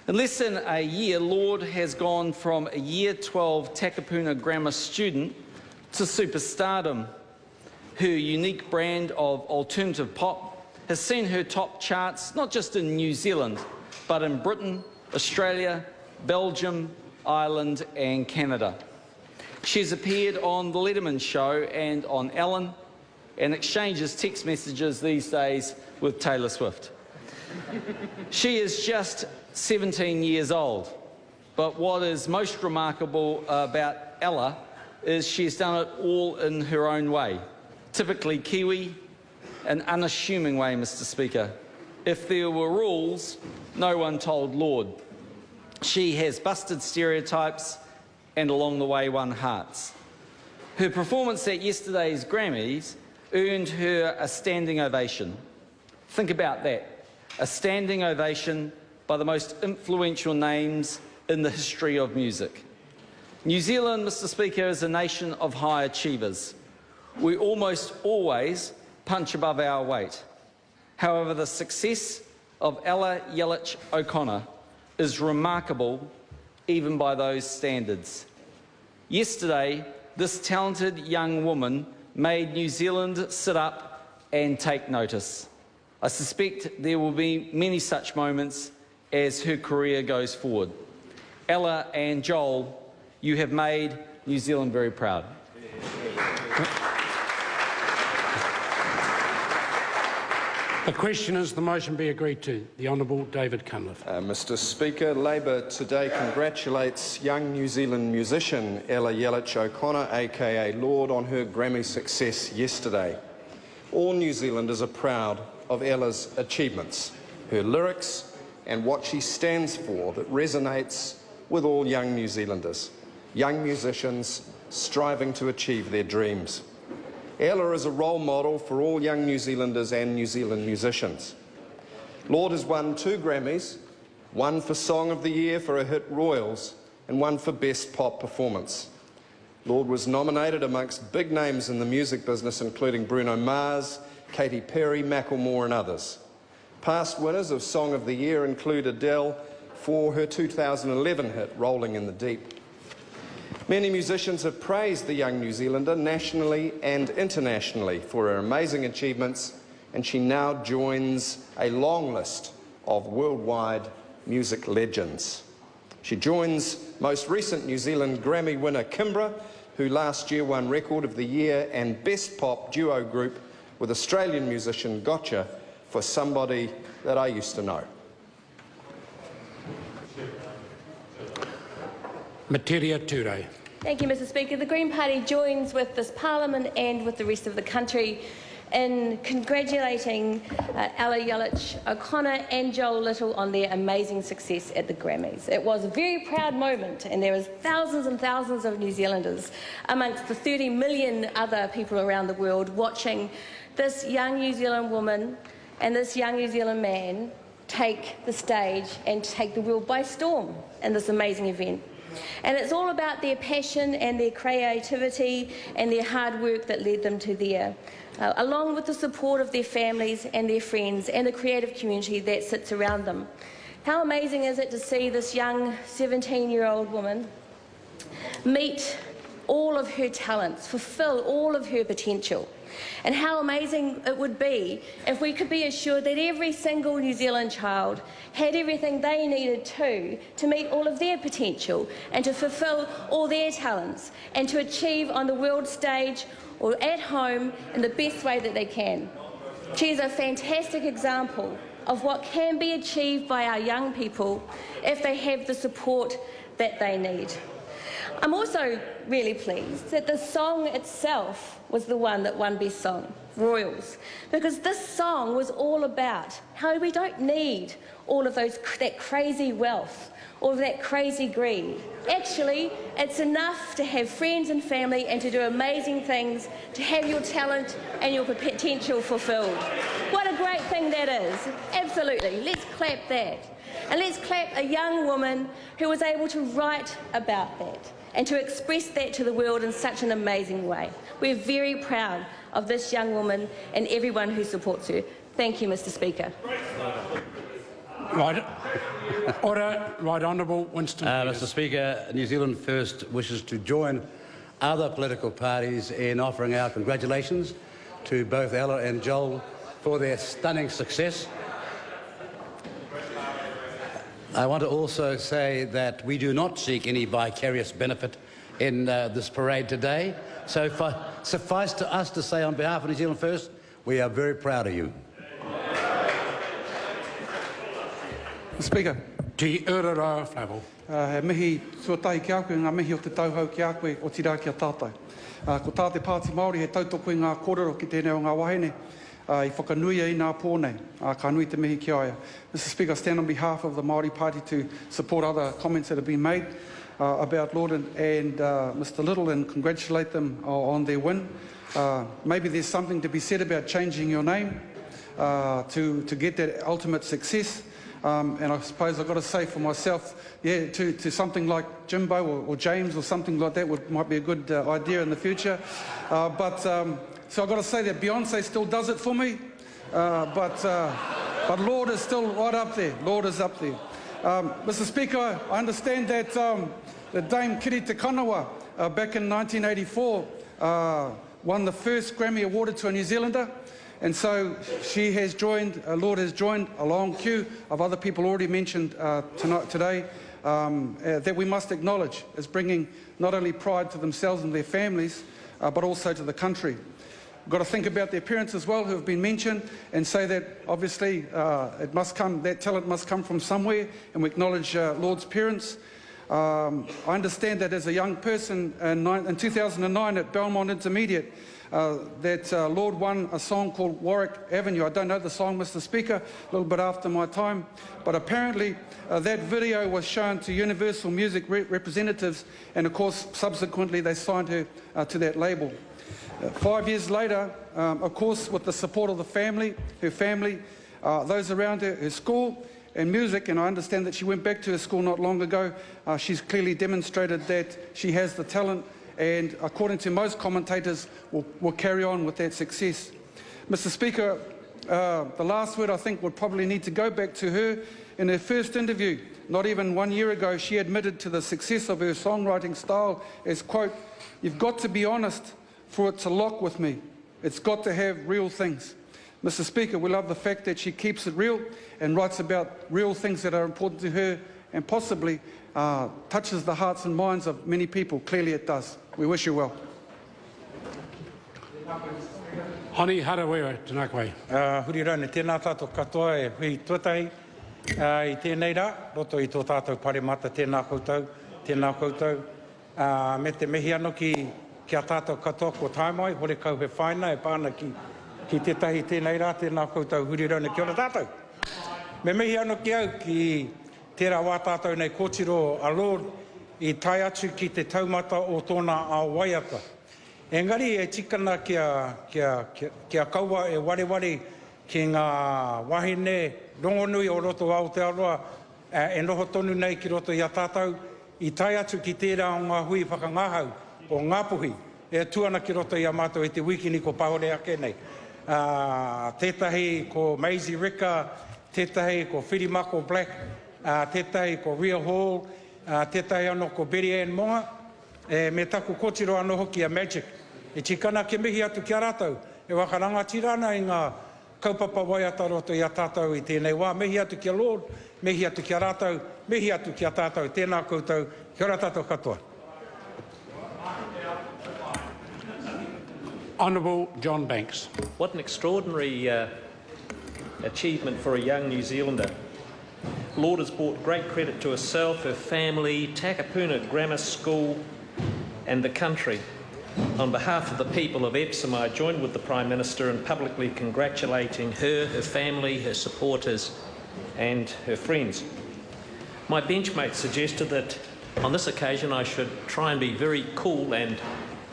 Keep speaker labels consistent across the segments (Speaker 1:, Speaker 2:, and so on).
Speaker 1: In less than a year, Lorde has gone from a Year 12 Takapuna Grammar student to superstardom. Her unique brand of alternative pop has seen her top charts not just in New Zealand, but in Britain, Australia, Belgium, Ireland and Canada. She's appeared on The Letterman Show and on Ellen, and exchanges text messages these days with Taylor Swift. She is just 17 years old, but what is most remarkable about Ella is she's done it all in her own way. Typically Kiwi, an unassuming way, Mr. Speaker. If there were rules, no one told Lorde. She has busted stereotypes and along the way won hearts. Her performance at yesterday's Grammys earned her a standing ovation. Think about that, a standing ovation by the most influential names in the history of music. New Zealand, Mr. Speaker, is a nation of high achievers. We almost always punch above our weight. However, the success of Ella Yelich O'Connor is remarkable even by those standards. Yesterday, this talented young woman made New Zealand sit up and take notice. I suspect there will be many such moments as her career goes forward. Ella and Joel, you have made New Zealand very proud.
Speaker 2: The question is the motion be agreed to. The Honourable David Cunliffe.
Speaker 3: Mr. Speaker, Labor today congratulates young New Zealand musician Ella Yelich O'Connor, aka Lorde, on her Grammy success yesterday. All New Zealanders are proud of Ella's achievements, her lyrics and what she stands for that resonates with all young New Zealanders, young musicians striving to achieve their dreams. Ella is a role model for all young New Zealanders and New Zealand musicians. Lorde has won 2 Grammys, one for Song of the Year for her hit Royals and one for Best Pop Performance. Lorde was nominated amongst big names in the music business including Bruno Mars, Katy Perry, Macklemore and others. Past winners of Song of the Year include Adele for her 2011 hit Rolling in the Deep. Many musicians have praised the young New Zealander nationally and internationally for her amazing achievements, and she now joins a long list of worldwide music legends. She joins most recent New Zealand Grammy winner Kimbra, who last year won Record of the Year and Best Pop Duo Group with Australian musician Gotcha for Somebody That I Used to Know.
Speaker 2: Materia Ture.
Speaker 4: Thank you, Mr. Speaker. The Green Party joins with this Parliament and with the rest of the country in congratulating Ella Yelich O'Connor and Joel Little on their amazing success at the Grammys. It was a very proud moment, and there was thousands and thousands of New Zealanders amongst the 30 million other people around the world watching this young New Zealand woman and this young New Zealand man take the stage and take the world by storm in this amazing event. And it's all about their passion and their creativity and their hard work that led them to there, along with the support of their families and their friends and the creative community that sits around them. How amazing is it to see this young 17-year-old woman meet all of her talents, fulfill all of her potential. And how amazing it would be if we could be assured that every single New Zealand child had everything they needed to meet all of their potential and to fulfil all their talents and to achieve on the world stage or at home in the best way that they can. She's a fantastic example of what can be achieved by our young people if they have the support that they need. I'm also really pleased that the song itself was the one that won Best Song, Royals, because this song was all about how we don't need all of that crazy wealth, all of that crazy greed. Actually, it's enough to have friends and family and to do amazing things, to have your talent and your potential fulfilled. What a great thing that is. Absolutely. Let's clap that. And let's clap a young woman who was able to write about that and to express that to the world in such an amazing way. We're very proud of this young woman and everyone who supports her. Thank you, Mr. Speaker.
Speaker 2: Right. Order. Right Honourable Winston Peters.
Speaker 5: Mr Speaker, New Zealand First wishes to join other political parties in offering our congratulations to both Ella and Joel for their stunning success. I want to also say that we do not seek any vicarious benefit in this parade today. So suffice to us to say on behalf of New Zealand First, we are very proud of you.
Speaker 6: Mr Speaker.
Speaker 2: Te Urara Flavel.
Speaker 6: He mihi tuatai ki a koe, ngā mihi o te tauhau ki a koe, o tira ki a tātou. Ko tā te Pāti Māori, he tautoko i ngā kōrero ki tēnei o ngā wahine, I whakanuia i ngā pōnei, ka nui te mihi ki aia. Mr Speaker, I stand on behalf of the Māori Party to support other comments that have been made about Lorde and Mr Little and congratulate them on their win. Maybe there's something to be said about changing your name to get that ultimate success. And I suppose I've got to say for myself, yeah, to something like Jimbo or James or something like that might be a good idea in the future. So I've got to say that Beyonce still does it for me, but Lorde is still right up there. Lorde is up there. Mr Speaker, I understand that Dame Kiri Te Kanawa back in 1984 won the first Grammy awarded to a New Zealander. And so she has joined, Lorde has joined a long queue of other people already mentioned today that we must acknowledge as bringing not only pride to themselves and their families, but also to the country. We've got to think about their parents as well, who have been mentioned, and say that obviously that talent must come from somewhere, and we acknowledge Lorde's parents. I understand that as a young person in 2009 at Belmont Intermediate, that Lorde won a song called Warwick Avenue. I don't know the song, Mr Speaker, a little bit after my time, but apparently that video was shown to Universal Music representatives, and of course subsequently they signed her to that label. 5 years later, of course with the support of the family, her family, those around her, her school and music, and I understand that she went back to her school not long ago, she's clearly demonstrated that she has the talent, and according to most commentators, will carry on with that success. Mr Speaker, the last word I think would probably need to go back to her. In her first interview, not even 1 year ago, she admitted to the success of her songwriting style as, quote, "You've got to be honest for it to lock with me. It's got to have real things." Mr Speaker, we love the fact that she keeps it real and writes about real things that are important to her and possibly touches the hearts and minds of many people. Clearly it does. We wish you well.
Speaker 2: Honi Harawira, tēnā koe.
Speaker 7: Huri rau, tēnā tātou katoa e hui tuatahi i tēnei rā, roto i tō tātou paremata tēnā koutou. Me te mihi anō ki a tātou katoa ko taimai, hore kau he whaina e pāna ki tētahi tēnei rā, tēnā koutou huri rau, kia ora tātou. Me mihi anō ki au ki tērā wā tātou nei kōtiro a Lorde i tai atu ki te taumata o tōna a waiata. Engari e tikana kia kaua e wareware ki ngā wahine rongonui o roto a Aotearoa e noho tonu nei ki roto i a tātou i tai atu ki tērā o ngā hui whakangahau o Ngāpuhi e tuana ki roto i a mātou i te wikini ko Pahore ake nei. Tētahi ko Maisie Rika, tētahi ko Whirimako Black, tētahi ko Ria Hall, tētahi anō ko Betty Ann Moa, me taku kōtiro anō hoki a Magic. E tikana ke mihi atu ki a rātou, e wakaranga tirana i ngā kaupapa waiata roto i a tātou i tēnei wā. Mihi atu ki a Lorde, mihi atu ki a rātou, mihi atu ki a tātou, tēnā koutou, kia ora tātou katoa.
Speaker 2: Honourable John Banks.
Speaker 8: What an extraordinary achievement for a young New Zealander. Lorde has brought great credit to herself, her family, Takapuna Grammar School and the country. On behalf of the people of Epsom, I joined with the Prime Minister in publicly congratulating her, her family, her supporters and her friends. My benchmate suggested that on this occasion I should try and be very cool and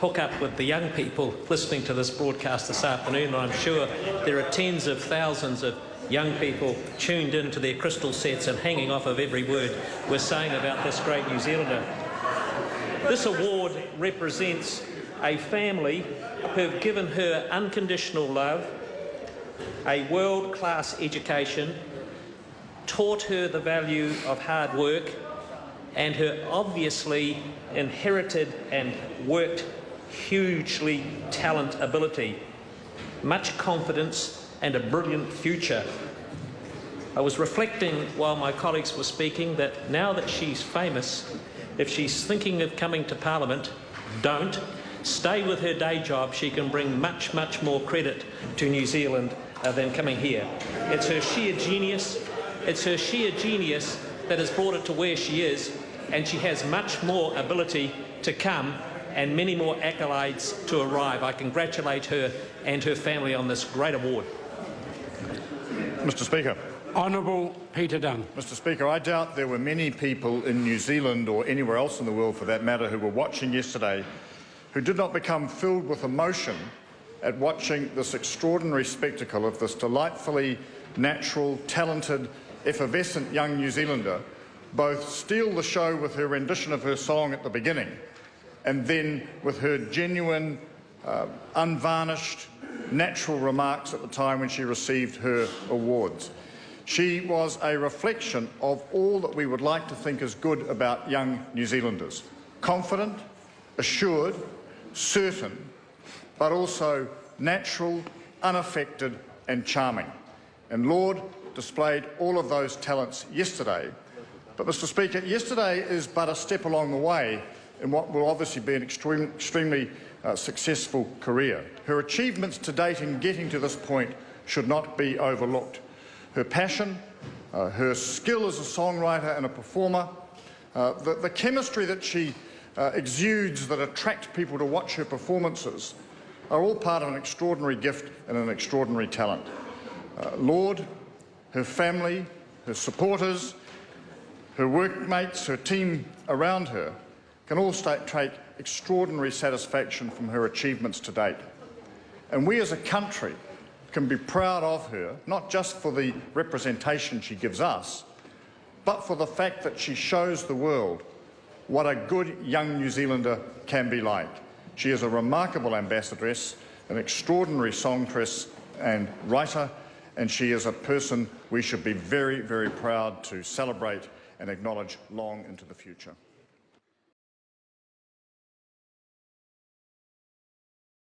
Speaker 8: hook up with the young people listening to this broadcast this afternoon. I'm sure there are tens of thousands of young people tuned into their crystal sets and hanging off of every word we're saying about this great New Zealander. This award represents a family who have given her unconditional love, a world-class education taught her the value of hard work, and her obviously inherited and worked hugely talent ability, much confidence and a brilliant future. I was reflecting while my colleagues were speaking that now that she's famous, if she's thinking of coming to Parliament, don't. Stay with her day job. She can bring much, much more credit to New Zealand than coming here. It's her sheer genius. It's her sheer genius that has brought it to where she is, and she has much more ability to come and many more accolades to arrive. I congratulate her and her family on this great award.
Speaker 9: Mr. Speaker.
Speaker 2: Honourable Peter Dunn.
Speaker 9: Mr. Speaker, I doubt there were many people in New Zealand or anywhere else in the world for that matter who were watching yesterday who did not become filled with emotion at watching this extraordinary spectacle of this delightfully natural, talented, effervescent young New Zealander both steal the show with her rendition of her song at the beginning and then with her genuine, unvarnished, natural remarks at the time when she received her awards. She was a reflection of all that we would like to think is good about young New Zealanders. Confident, assured, certain, but also natural, unaffected and charming. And Lorde displayed all of those talents yesterday. But, Mr. Speaker, yesterday is but a step along the way in what will obviously be an extremely successful career. Her achievements to date in getting to this point should not be overlooked. Her passion, her skill as a songwriter and a performer, the chemistry that she exudes that attract people to watch her performances are all part of an extraordinary gift and an extraordinary talent. Lorde, her family, her supporters, her workmates, her team around her can all take extraordinary satisfaction from her achievements to date. And we as a country can be proud of her, not just for the representation she gives us, but for the fact that she shows the world what a good young New Zealander can be like. She is a remarkable ambassadress, an extraordinary songstress and writer, and she is a person we should be very, very proud to celebrate and acknowledge long into the future.